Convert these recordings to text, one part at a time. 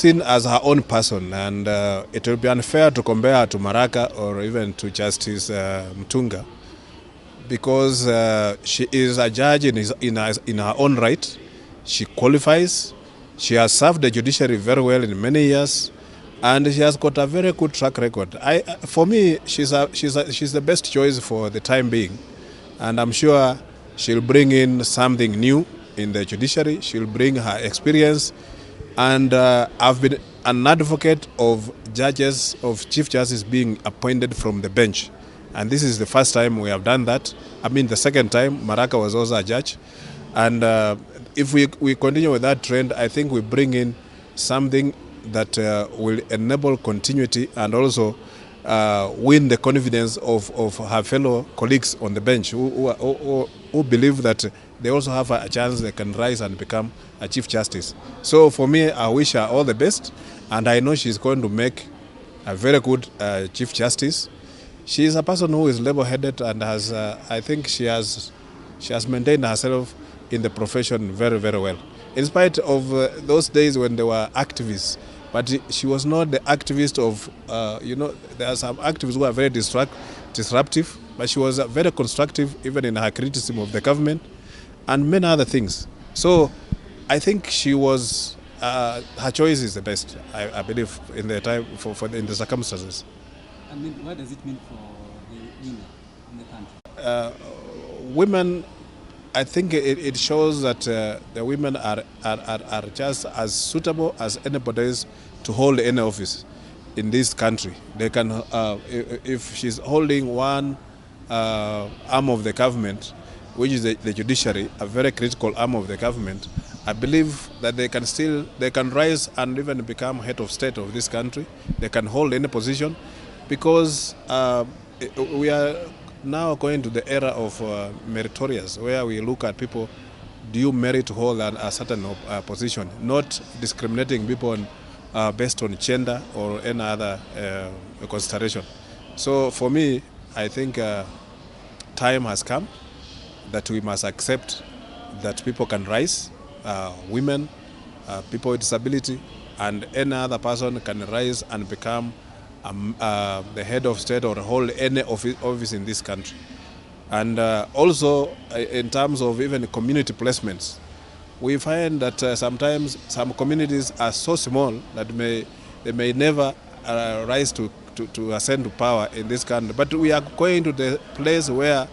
seen as her own person, and it will be unfair to compare her to Maraka or even to Justice Mtunga, because she is a judge in her own right. She qualifies. She has served the judiciary very well in many years, and she has got a very good track record. For me, she's the best choice for the time being, and I'm sure she'll bring in something new in the judiciary. She'll bring her experience, and I've been an advocate of judges, of chief justice being appointed from the bench. And this is the first time we have done that. I mean, the second time, Maraka was also a judge. And if we continue with that trend, I think we bring in something that will enable continuity and also win the confidence of her fellow colleagues on the bench who believe that they also have a chance they can rise and become a chief justice. So for me, I wish her all the best, and I know she's going to make a very good chief justice. She is a person who is level-headed and has, I think she has maintained herself in the profession very, very well. In spite of those days when there were activists, but she was not the activist of, there are some activists who are very disruptive, but she was very constructive even in her criticism of the government and many other things. So I think she was, her choice is the best, I believe, in the time, in the circumstances. I mean, what does it mean for the women in the country? Women, I think it shows that the women are just as suitable as anybody else to hold any office in this country. They can, if she's holding one arm of the government, which is the judiciary, a very critical arm of the government, I believe that they can rise and even become head of state of this country. They can hold any position, because we are now going to the era of meritorious, where we look at people, do you merit to hold a certain position, not discriminating people based on gender or any other consideration. So for me, I think time has come that we must accept that people can rise, women, people with disability, and any other person can rise and become the head of state or hold any office in this country. And also in terms of even community placements, we find that sometimes some communities are so small that they may never rise to ascend to power in this country. But we are going to the place where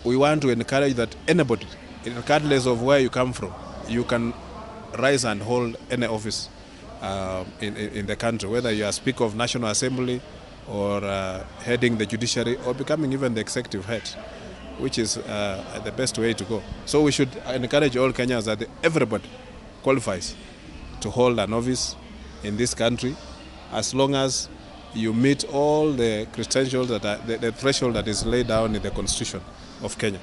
we want to encourage that anybody, regardless of where you come from, you can rise and hold any office in the country, whether you are Speaker of National Assembly or heading the judiciary or becoming even the executive head, which is the best way to go. So we should encourage all Kenyans that everybody qualifies to hold an office in this country, as long as you meet all the credentials that are the threshold that is laid down in the Constitution of Kenya.